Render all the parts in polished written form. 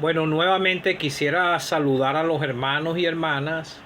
Bueno, nuevamente quisiera saludar a los hermanos y hermanas,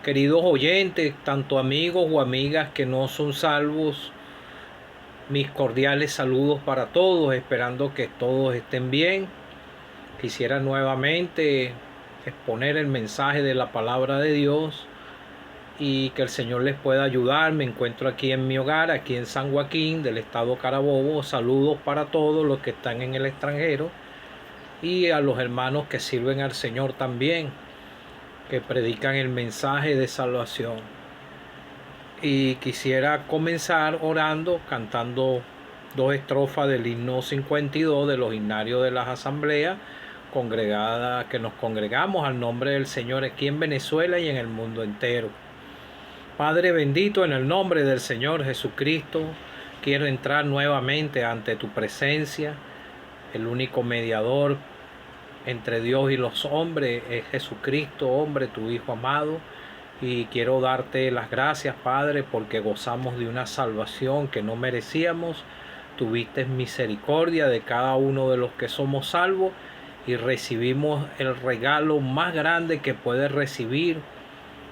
queridos oyentes, tanto amigos o amigas que no son salvos. Mis cordiales saludos para todos, esperando que todos estén bien. Quisiera nuevamente exponer el mensaje de la palabra de Dios y que el Señor les pueda ayudar. Me encuentro aquí en mi hogar, aquí en San Joaquín, del estado Carabobo. Saludos para todos los que están en el extranjero y a los hermanos que sirven al Señor también, que predican el mensaje de salvación. Y quisiera comenzar orando, cantando dos estrofas del himno 52 de los himnarios de las asambleas congregadas, que nos congregamos al nombre del Señor aquí en Venezuela y en el mundo entero. Padre bendito, en el nombre del Señor Jesucristo, quiero entrar nuevamente ante tu presencia. El único mediador entre Dios y los hombres es Jesucristo, hombre, tu Hijo amado. Y quiero darte las gracias, Padre, porque gozamos de una salvación que no merecíamos. Tuviste misericordia de cada uno de los que somos salvos y recibimos el regalo más grande que puede recibir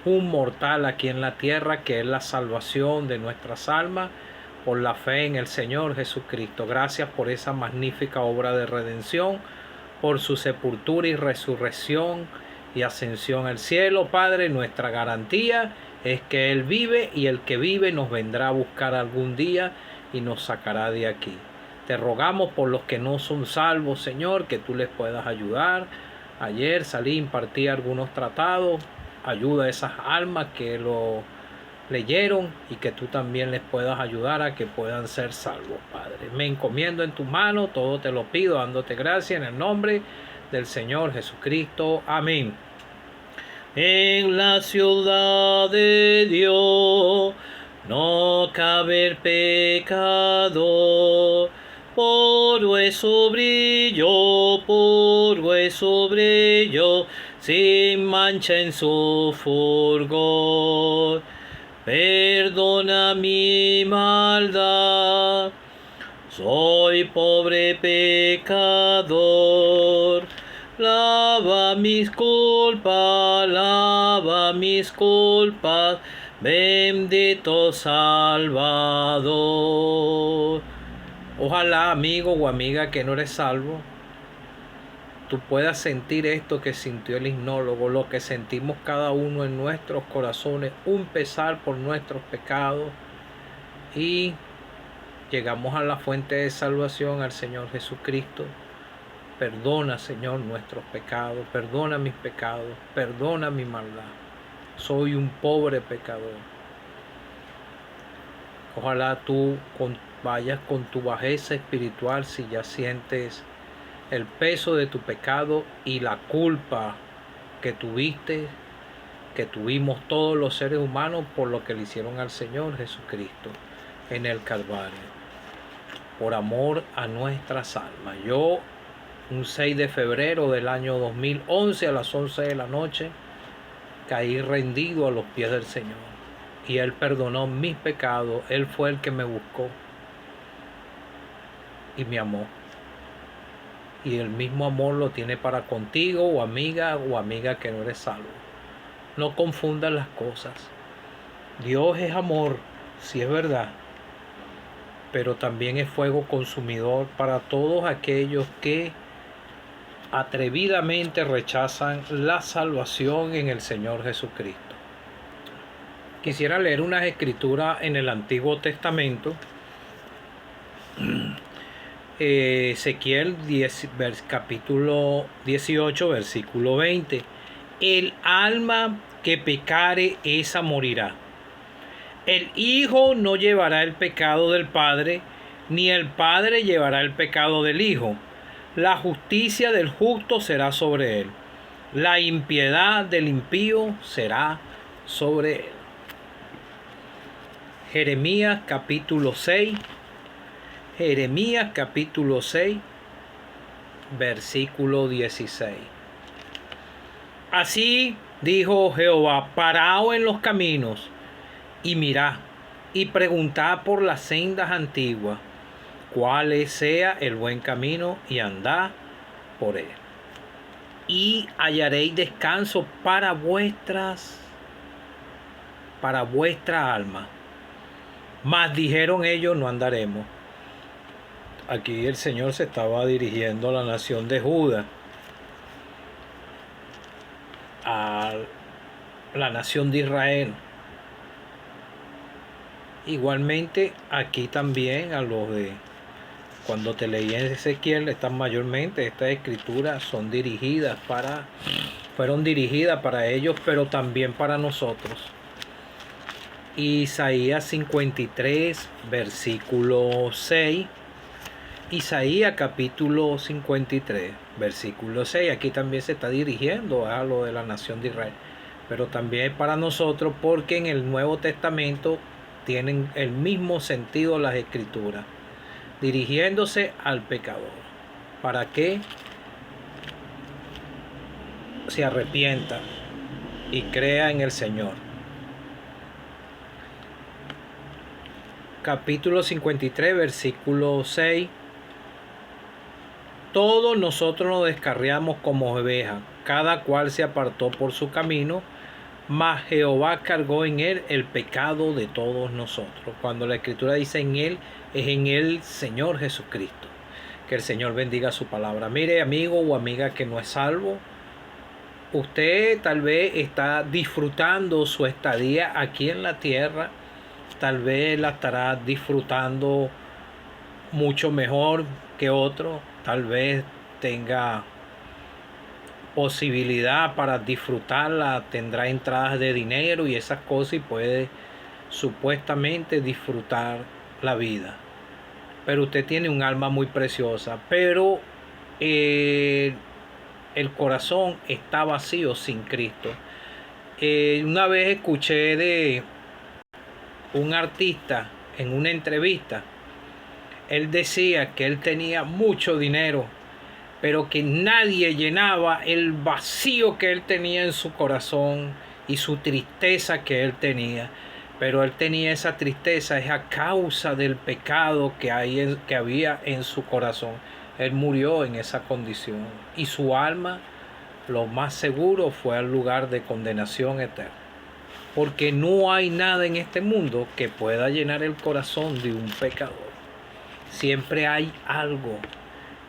un mortal aquí en la tierra, que es la salvación de nuestras almas por la fe en el Señor Jesucristo. Gracias por esa magnífica obra de redención, por su sepultura y resurrección y ascensión al cielo. Padre, nuestra garantía es que Él vive, y el que vive nos vendrá a buscar algún día y nos sacará de aquí. Te rogamos por los que no son salvos, Señor, que tú les puedas ayudar. Ayer salí, impartí algunos tratados. Ayuda a esas almas que lo leyeron y que tú también les puedas ayudar a que puedan ser salvos, Padre. Me encomiendo en tus manos, todo te lo pido, dándote gracias en el nombre del Señor Jesucristo. Amén. En la ciudad de Dios no cabe el pecado. Puro es su brillo, sin mancha en su fulgor. Perdona mi maldad, soy pobre pecador. Lava mis culpas, bendito Salvador. Ojalá, amigo o amiga que no eres salvo, tú puedas sentir esto que sintió el himnólogo, lo que sentimos cada uno en nuestros corazones, un pesar por nuestros pecados, y llegamos a la fuente de salvación, al Señor Jesucristo. Perdona, Señor, nuestros pecados, perdona mis pecados, perdona mi maldad. Soy un pobre pecador. Ojalá tú vayas con tu bajeza espiritual, si ya sientes el peso de tu pecado y la culpa que tuvimos todos los seres humanos por lo que le hicieron al Señor Jesucristo en el Calvario, por amor a nuestras almas. Yo, un 6 de febrero del año 2011 a las 11 de la noche, caí rendido a los pies del Señor, y Él perdonó mis pecados. Él fue el que me buscó y me amó. Y el mismo amor lo tiene para contigo, o amiga que no eres salvo. No confundas las cosas. Dios es amor, sí es verdad, pero también es fuego consumidor para todos aquellos que atrevidamente rechazan la salvación en el Señor Jesucristo. Quisiera leer unas escrituras en el Antiguo Testamento. Ezequiel 10, capítulo 18, versículo 20. El alma que pecare, esa morirá. El Hijo no llevará el pecado del Padre, ni el Padre llevará el pecado del Hijo. La justicia del justo será sobre él, la impiedad del impío será sobre él. Jeremías capítulo 6, versículo 16. Así dijo Jehová: paraos en los caminos y mirad, y preguntad por las sendas antiguas, cuál sea el buen camino, y andad por él. y hallaréis descanso para vuestra alma. Mas dijeron ellos, no andaremos. Aquí el Señor se estaba dirigiendo a la nación de Judá, a la nación de Israel. Igualmente aquí también a los de, cuando te leí en Ezequiel, estas escrituras fueron dirigidas para ellos, pero también para nosotros. Isaías 53, versículo 6. Isaías capítulo 53, versículo 6. Aquí también se está dirigiendo a lo de la nación de Israel, pero también para nosotros, porque en el Nuevo Testamento tienen el mismo sentido las escrituras, dirigiéndose al pecador, para que se arrepienta y crea en el Señor. Capítulo 53, versículo 6. Todos nosotros nos descarriamos como ovejas, cada cual se apartó por su camino, mas Jehová cargó en él el pecado de todos nosotros. Cuando la Escritura dice en él, es en el Señor Jesucristo. Que el Señor bendiga su palabra. Mire, amigo o amiga que no es salvo, usted tal vez está disfrutando su estadía aquí en la tierra, tal vez la estará disfrutando mucho mejor que otro, tal vez tenga posibilidad para disfrutarla, tendrá entradas de dinero y esas cosas y puede supuestamente disfrutar la vida. Pero usted tiene un alma muy preciosa, pero el corazón está vacío sin Cristo. Una vez escuché de un artista en una entrevista, él decía que él tenía mucho dinero, pero que nadie llenaba el vacío que él tenía en su corazón y su tristeza que él tenía. Pero él tenía esa tristeza, es a causa del pecado que había en su corazón. Él murió en esa condición y su alma, lo más seguro, fue al lugar de condenación eterna. Porque no hay nada en este mundo que pueda llenar el corazón de un pecador. Siempre hay algo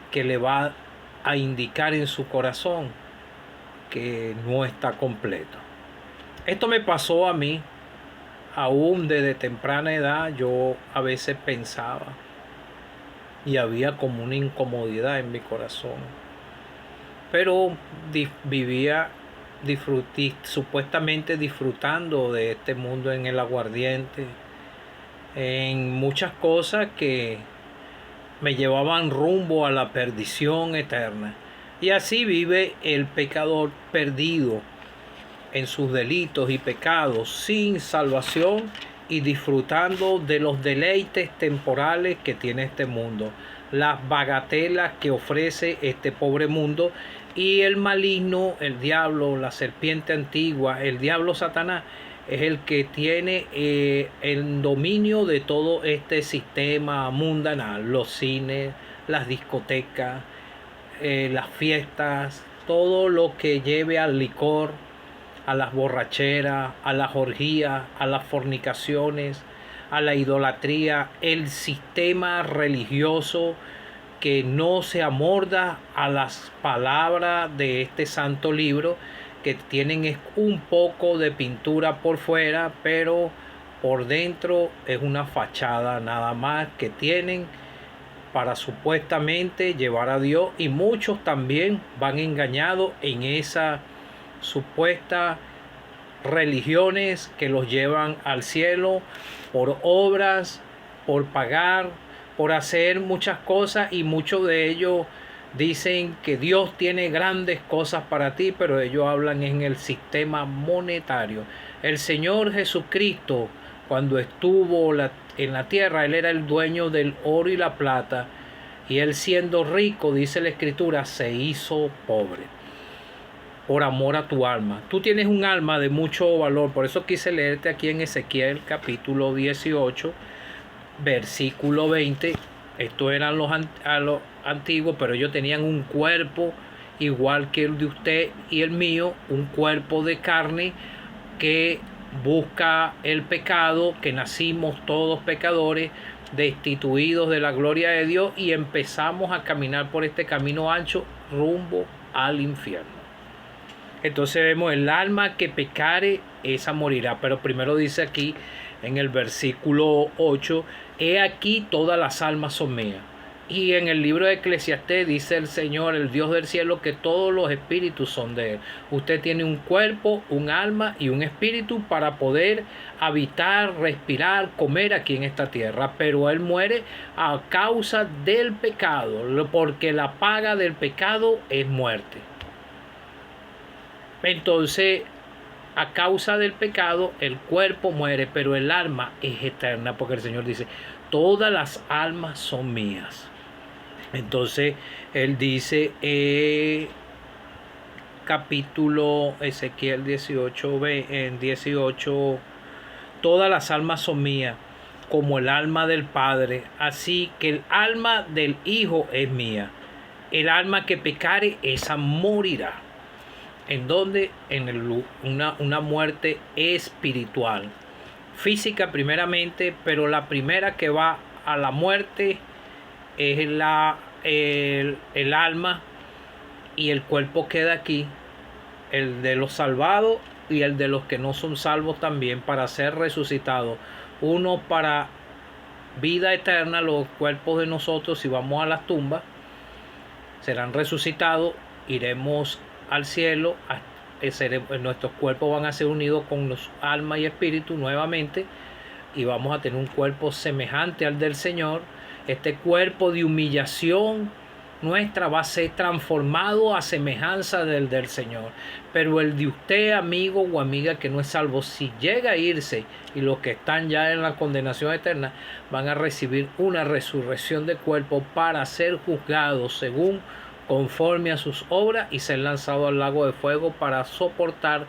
que le va a indicar en su corazón que no está completo. Esto me pasó a mí, aún desde temprana edad. Yo a veces pensaba y había como una incomodidad en mi corazón, pero vivía supuestamente disfrutando de este mundo en el aguardiente, en muchas cosas que me llevaban rumbo a la perdición eterna. Y así vive el pecador perdido en sus delitos y pecados, sin salvación y disfrutando de los deleites temporales que tiene este mundo, las bagatelas que ofrece este pobre mundo. Y el maligno, el diablo, la serpiente antigua, el diablo Satanás, es el que tiene el dominio de todo este sistema mundanal, los cines, las discotecas, las fiestas, todo lo que lleve al licor, a las borracheras, a las orgías, a las fornicaciones, a la idolatría, el sistema religioso que no se amolda a las palabras de este santo libro, que tienen un poco de pintura por fuera, pero por dentro es una fachada nada más que tienen para supuestamente llevar a Dios, y muchos también van engañados en esa supuesta religiones que los llevan al cielo por obras, por pagar, por hacer muchas cosas, y muchos de ellos dicen que Dios tiene grandes cosas para ti, pero ellos hablan en el sistema monetario. El Señor Jesucristo, cuando estuvo en la tierra, Él era el dueño del oro y la plata, y Él, siendo rico, dice la Escritura, se hizo pobre por amor a tu alma. Tú tienes un alma de mucho valor. Por eso quise leerte aquí en Ezequiel capítulo 18, versículo 20. Estos eran los antiguos, pero ellos tenían un cuerpo igual que el de usted y el mío, un cuerpo de carne que busca el pecado, que nacimos todos pecadores, destituidos de la gloria de Dios, y empezamos a caminar por este camino ancho rumbo al infierno. Entonces vemos: el alma que pecare, esa morirá. Pero primero dice aquí en el versículo 8: he aquí todas las almas son mías. Y en el libro de Eclesiastés dice el Señor, el Dios del cielo, que todos los espíritus son de Él. Usted tiene un cuerpo, un alma y un espíritu para poder habitar, respirar, comer aquí en esta tierra. Pero Él muere a causa del pecado, porque la paga del pecado es muerte. Entonces, a causa del pecado, el cuerpo muere, pero el alma es eterna, porque el Señor dice: todas las almas son mías. Entonces, Él dice, capítulo Ezequiel 18, en 18, todas las almas son mías, como el alma del Padre, así que el alma del Hijo es mía. El alma que pecare, esa morirá. ¿En donde una muerte espiritual, física primeramente, pero la primera que va a la muerte es el alma, y el cuerpo queda aquí, el de los salvados y el de los que no son salvos también, para ser resucitados. Uno para vida eterna, los cuerpos de nosotros, si vamos a las tumbas, serán resucitados, iremos al cielo, nuestros cuerpos van a ser unidos con los alma y espíritu nuevamente, y vamos a tener un cuerpo semejante al del Señor. Este cuerpo de humillación nuestra va a ser transformado a semejanza del Señor. Pero el de usted, amigo o amiga que no es salvo, si llega a irse, y los que están ya en la condenación eterna van a recibir una resurrección de cuerpo para ser juzgados según conforme a sus obras y ser lanzados al lago de fuego para soportar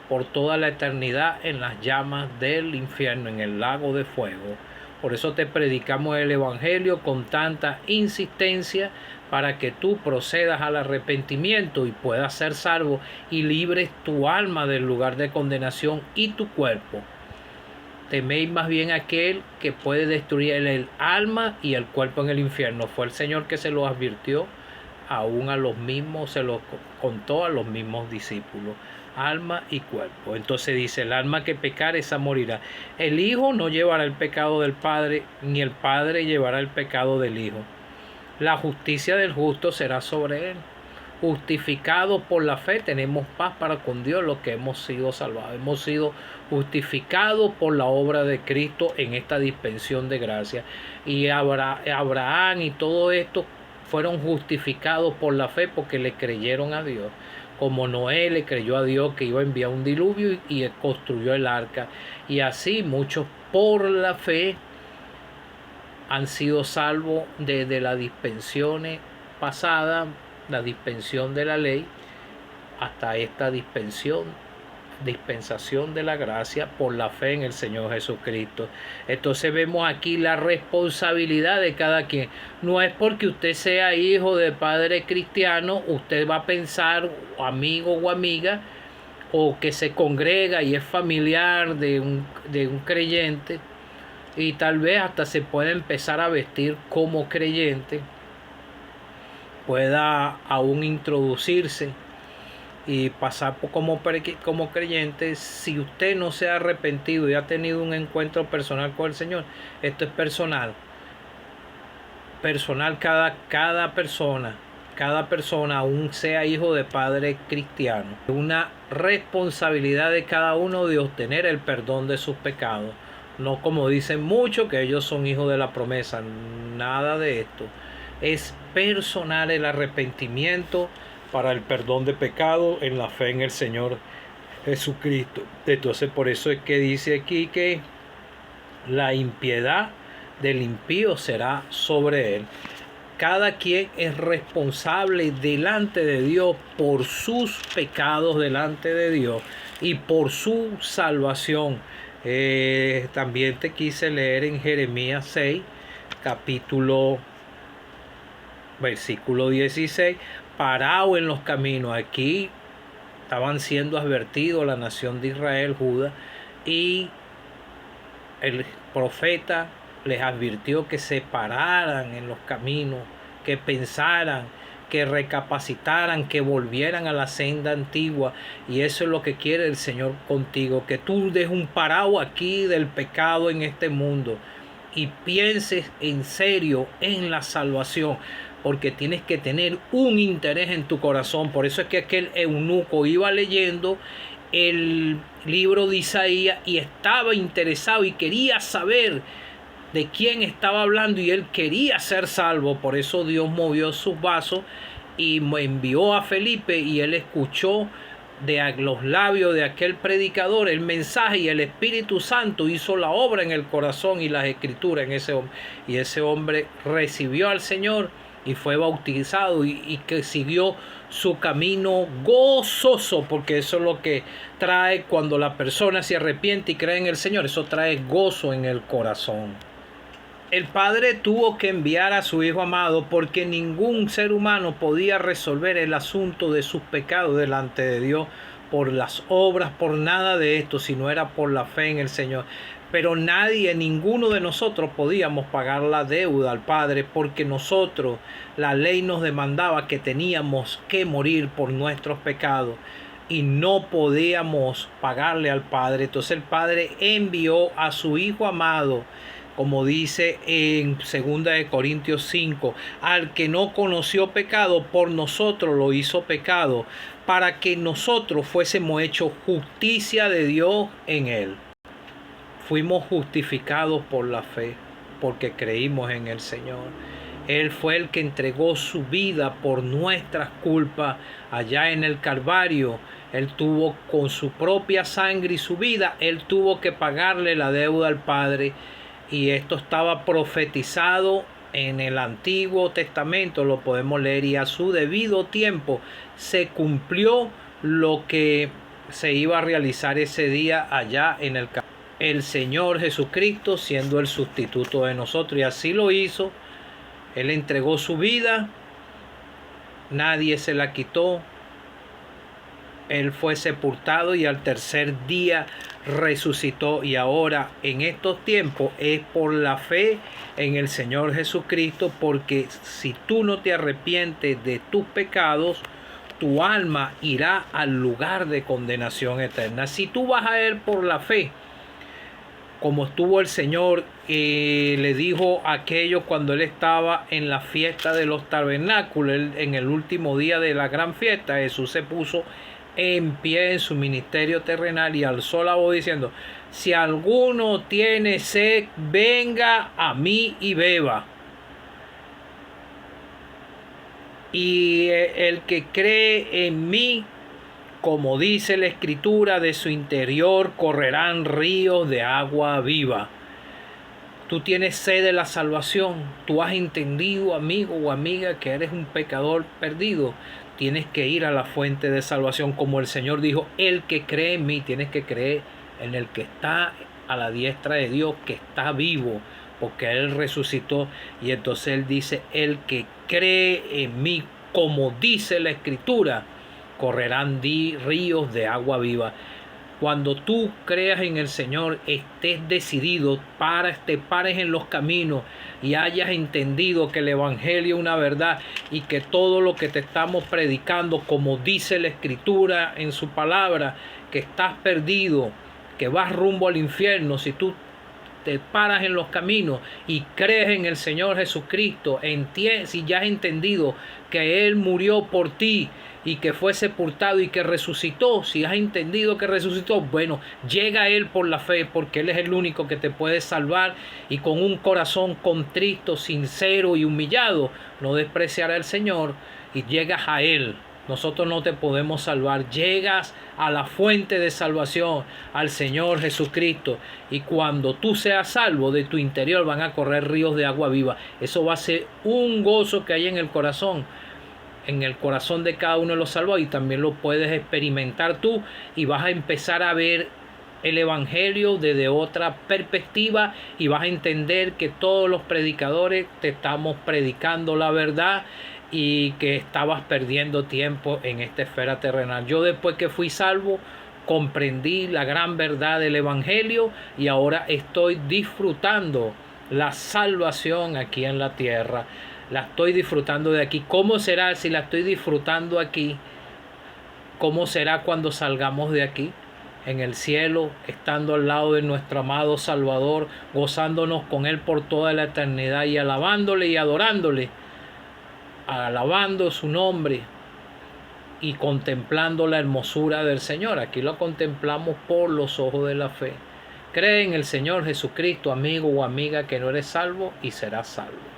por toda la eternidad en las llamas del infierno, en el lago de fuego. Por eso te predicamos el Evangelio con tanta insistencia, para que tú procedas al arrepentimiento y puedas ser salvo y libres tu alma del lugar de condenación y tu cuerpo. Teméis más bien aquel que puede destruir el alma y el cuerpo en el infierno. Fue el Señor que se lo advirtió, aún a los mismos, se lo contó a los mismos discípulos. Alma y cuerpo. Entonces dice: el alma que pecare, esa morirá. El Hijo no llevará el pecado del Padre, ni el Padre llevará el pecado del Hijo. La justicia del justo será sobre él. Justificados por la fe, tenemos paz para con Dios los que hemos sido salvados. Hemos sido justificados por la obra de Cristo en esta dispensación de gracia. Y Abraham y todo esto fueron justificados por la fe porque le creyeron a Dios. Como Noé le creyó a Dios que iba a enviar un diluvio y construyó el arca. Y así muchos por la fe han sido salvos desde las dispensaciones pasadas, la dispensación de la ley, hasta esta dispensación de la gracia por la fe en el Señor Jesucristo. Entonces vemos aquí la responsabilidad de cada quien. No es porque usted sea hijo de padre cristiano, usted va a pensar, amigo o amiga, o que se congrega y es familiar de un creyente, y tal vez hasta se pueda empezar a vestir como creyente, pueda aún introducirse y pasar como creyente. Si usted no se ha arrepentido y ha tenido un encuentro personal con el Señor, esto es personal, cada persona, aún sea hijo de padre cristiano, una responsabilidad de cada uno de obtener el perdón de sus pecados. No como dicen muchos, que ellos son hijos de la promesa. Nada de esto. Es personal el arrepentimiento para el perdón de pecado en la fe en el Señor Jesucristo. Entonces por eso es que dice aquí que la impiedad del impío será sobre él. Cada quien es responsable delante de Dios por sus pecados delante de Dios y por su salvación. También te quise leer en Jeremías 6, versículo 16, parado en los caminos. Aquí estaban siendo advertidos la nación de Israel, Judá, y el profeta les advirtió que se pararan en los caminos, que pensaran, que recapacitaran, que volvieran a la senda antigua. Y eso es lo que quiere el Señor contigo, que tú des un parado aquí del pecado en este mundo y pienses en serio en la salvación, porque tienes que tener un interés en tu corazón. Por eso es que aquel eunuco iba leyendo el libro de Isaías y estaba interesado y quería saber de quién estaba hablando, y él quería ser salvo. Por eso Dios movió sus vasos y envió a Felipe, y él escuchó de los labios de aquel predicador el mensaje, y el Espíritu Santo hizo la obra en el corazón y las escrituras en ese hombre, y ese hombre recibió al Señor y fue bautizado, y que siguió su camino gozoso, porque eso es lo que trae cuando la persona se arrepiente y cree en el Señor. Eso trae gozo en el corazón. El Padre tuvo que enviar a su Hijo amado porque ningún ser humano podía resolver el asunto de sus pecados delante de Dios por las obras, por nada de esto, si no era por la fe en el Señor. Pero nadie, ninguno de nosotros podíamos pagar la deuda al Padre, porque nosotros, la ley nos demandaba que teníamos que morir por nuestros pecados y no podíamos pagarle al Padre. Entonces el Padre envió a su Hijo amado, como dice en 2 Corintios 5, al que no conoció pecado, por nosotros lo hizo pecado, para que nosotros fuésemos hechos justicia de Dios en él. Fuimos justificados por la fe, porque creímos en el Señor. Él fue el que entregó su vida por nuestras culpas allá en el Calvario. Él tuvo con su propia sangre y su vida, él tuvo que pagarle la deuda al Padre. Y esto estaba profetizado en el Antiguo Testamento, lo podemos leer, y a su debido tiempo se cumplió lo que se iba a realizar ese día allá en el Señor Jesucristo siendo el sustituto de nosotros, y así lo hizo. Él entregó su vida, nadie se la quitó. Él fue sepultado y al tercer día resucitó, y ahora en estos tiempos es por la fe en el Señor Jesucristo, porque si tú no te arrepientes de tus pecados, tu alma irá al lugar de condenación eterna. Si tú vas a Él por la fe, como estuvo el Señor, le dijo a aquellos cuando Él estaba en la fiesta de los tabernáculos, en el último día de la gran fiesta, Jesús se puso en pie en su ministerio terrenal y alzó la voz diciendo: si alguno tiene sed, venga a mí y beba. Y el que cree en mí, como dice la Escritura, de su interior correrán ríos de agua viva. Tú tienes sed de la salvación. Tú has entendido, amigo o amiga, que eres un pecador perdido. Tienes que ir a la fuente de salvación, como el Señor dijo: el que cree en mí. Tienes que creer en el que está a la diestra de Dios, que está vivo, porque Él resucitó. Y entonces Él dice: el que cree en mí, como dice la Escritura, correrán ríos de agua viva. Cuando tú creas en el Señor, estés decidido, te pares en los caminos y hayas entendido que el Evangelio es una verdad, y que todo lo que te estamos predicando, como dice la Escritura en su palabra, que estás perdido, que vas rumbo al infierno, si tú te paras en los caminos y crees en el Señor Jesucristo, si ya has entendido que Él murió por ti y que fue sepultado y que resucitó, si has entendido que resucitó, bueno, llega a Él por la fe, porque Él es el único que te puede salvar, y con un corazón contrito, sincero y humillado, no despreciará al Señor y llegas a Él. Nosotros no te podemos salvar. Llegas a la fuente de salvación, al Señor Jesucristo. Y cuando tú seas salvo, de tu interior van a correr ríos de agua viva. Eso va a ser un gozo que hay en el corazón de cada uno de los salvos. Y también lo puedes experimentar tú. Y vas a empezar a ver el Evangelio desde otra perspectiva. Y vas a entender que todos los predicadores te estamos predicando la verdad. y que estabas perdiendo tiempo en esta esfera terrenal. Yo después que fui salvo, comprendí la gran verdad del Evangelio y ahora estoy disfrutando la salvación aquí en la tierra. La estoy disfrutando de aquí. ¿Cómo será si la estoy disfrutando aquí? ¿Cómo será cuando salgamos de aquí? En el cielo, estando al lado de nuestro amado Salvador, gozándonos con Él por toda la eternidad y alabándole y adorándole, alabando su nombre y contemplando la hermosura del Señor. Aquí lo contemplamos por los ojos de la fe. Cree en el Señor Jesucristo, amigo o amiga, que no eres salvo y serás salvo.